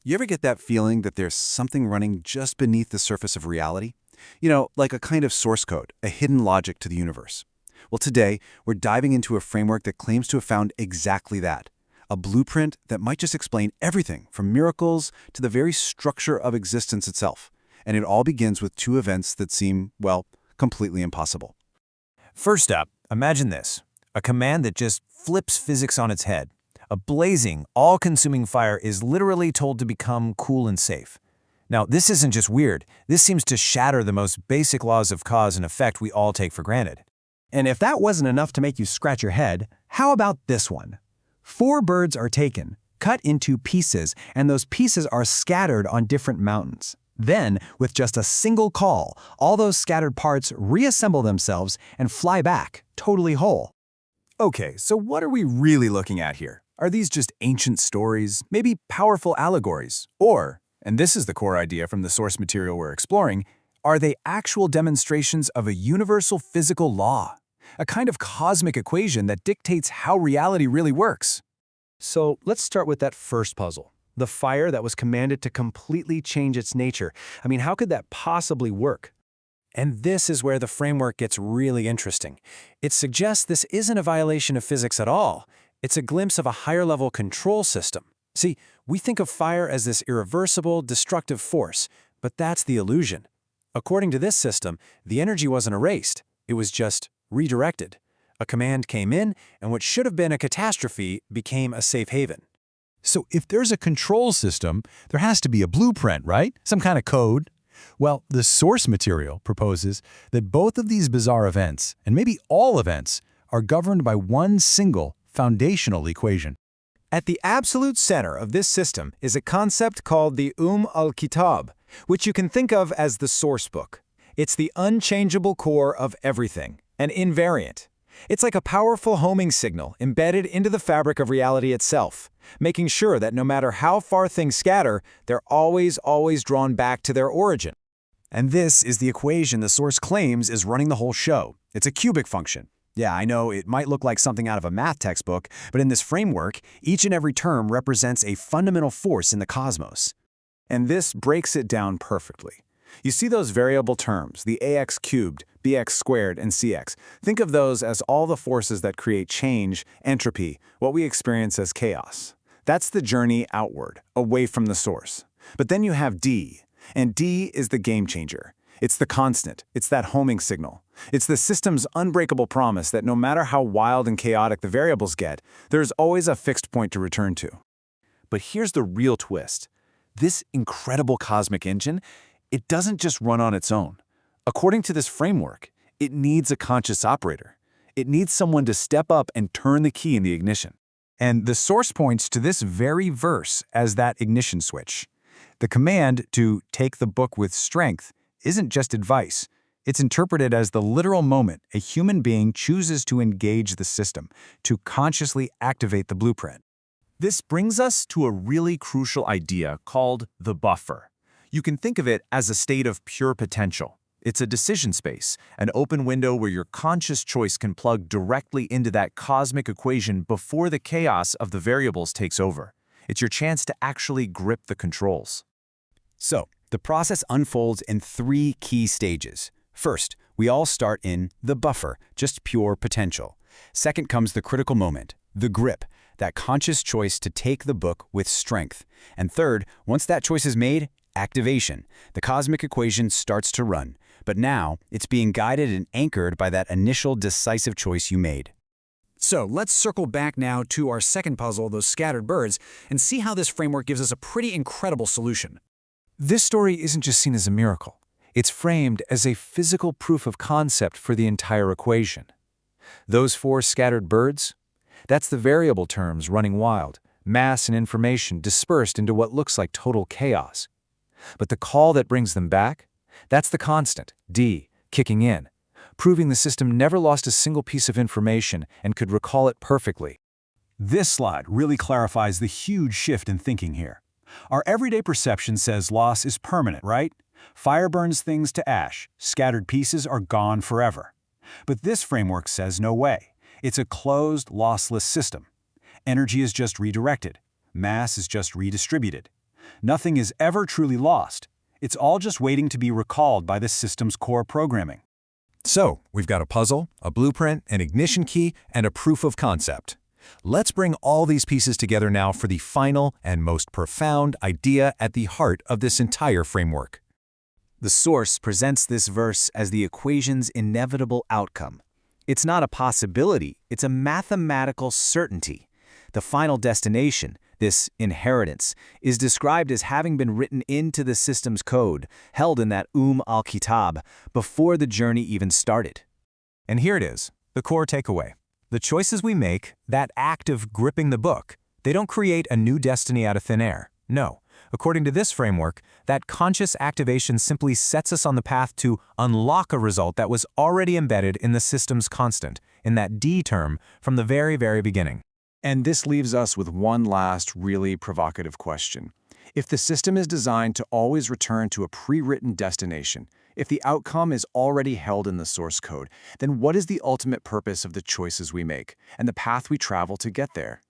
You ever get that feeling that there's something running just beneath the surface of reality? Like a kind of source code, a hidden logic to the universe. Well, today, we're diving into a framework that claims to have found exactly that. A blueprint that might just explain everything from miracles to the very structure of existence itself. And it all begins with two events that seem, well, completely impossible. First up, imagine this. A command that just flips physics on its head. A blazing, all-consuming fire is literally told to become cool and safe. Now, this isn't just weird. This seems to shatter the most basic laws of cause and effect we all take for granted. And if that wasn't enough to make you scratch your head, how about this one? 4 birds are taken, cut into pieces, and those pieces are scattered on different mountains. Then, with just a single call, all those scattered parts reassemble themselves and fly back, totally whole. Okay, so what are we really looking at here? Are these just ancient stories, maybe powerful allegories? Or, and this is the core idea from the source material we're exploring, are they actual demonstrations of a universal physical law? A kind of cosmic equation that dictates how reality really works? So let's start with that first puzzle. The fire that was commanded to completely change its nature. How could that possibly work? And this is where the framework gets really interesting. It suggests this isn't a violation of physics at all. It's a glimpse of a higher-level control system. See, we think of fire as this irreversible, destructive force, but that's the illusion. According to this system, the energy wasn't erased. It was just redirected. A command came in, and what should have been a catastrophe became a safe haven. So if there's a control system, there has to be a blueprint, right? Some kind of code. Well, the source material proposes that both of these bizarre events, and maybe all events, are governed by one single foundational equation. At the absolute center of this system is a concept called the al-Kitāb, which you can think of as the source book. It's the unchangeable core of everything, an invariant. It's like a powerful homing signal embedded into the fabric of reality itself, making sure that no matter how far things scatter, they're always drawn back to their origin. And this is the equation the source claims is running the whole show. It's a cubic function. Yeah, I know it might look like something out of a math textbook, but in this framework, each and every term represents a fundamental force in the cosmos. And this breaks it down perfectly. You see those variable terms, the ax cubed, bx squared, and cx. Think of those as all the forces that create change, entropy, what we experience as chaos. That's the journey outward, away from the source. But then you have D, and D is the game changer. It's the constant. It's that homing signal. It's the system's unbreakable promise that no matter how wild and chaotic the variables get, there's always a fixed point to return to. But here's the real twist. This incredible cosmic engine, it doesn't just run on its own. According to this framework, it needs a conscious operator. It needs someone to step up and turn the key in the ignition. And the source points to this very verse as that ignition switch. The command to take the book with strength isn't just advice. It's interpreted as the literal moment a human being chooses to engage the system, to consciously activate the blueprint. This brings us to a really crucial idea called the buffer. You can think of it as a state of pure potential. It's a decision space, an open window where your conscious choice can plug directly into that cosmic equation before the chaos of the variables takes over. It's your chance to actually grip the controls. So, the process unfolds in 3 key stages. First, we all start in the buffer, just pure potential. Second comes the critical moment, the grip, that conscious choice to take the book with strength. And third, once that choice is made, activation. The cosmic equation starts to run, but now it's being guided and anchored by that initial decisive choice you made. So let's circle back now to our second puzzle, those scattered birds, and see how this framework gives us a pretty incredible solution. This story isn't just seen as a miracle. It's framed as a physical proof of concept for the entire equation. Those 4 scattered birds? That's the variable terms running wild, mass and information dispersed into what looks like total chaos. But the call that brings them back? That's the constant, D, kicking in, proving the system never lost a single piece of information and could recall it perfectly. This slide really clarifies the huge shift in thinking here. Our everyday perception says loss is permanent, right? Fire burns things to ash, scattered pieces are gone forever. But this framework says no way. It's a closed, lossless system. Energy is just redirected. Mass is just redistributed. Nothing is ever truly lost. It's all just waiting to be recalled by the system's core programming. So, we've got a puzzle, a blueprint, an ignition key, and a proof of concept. Let's bring all these pieces together now for the final and most profound idea at the heart of this entire framework. The source presents this verse as the equation's inevitable outcome. It's not a possibility, it's a mathematical certainty. The final destination, this inheritance, is described as having been written into the system's code, held in that al-Kitāb, before the journey even started. And here it is, the core takeaway. The choices we make, that act of gripping the book, they don't create a new destiny out of thin air. No. According to this framework, that conscious activation simply sets us on the path to unlock a result that was already embedded in the system's constant, in that D term, from the very, very beginning. And this leaves us with one last really provocative question. If the system is designed to always return to a pre-written destination, if the outcome is already held in the source code, then what is the ultimate purpose of the choices we make and the path we travel to get there?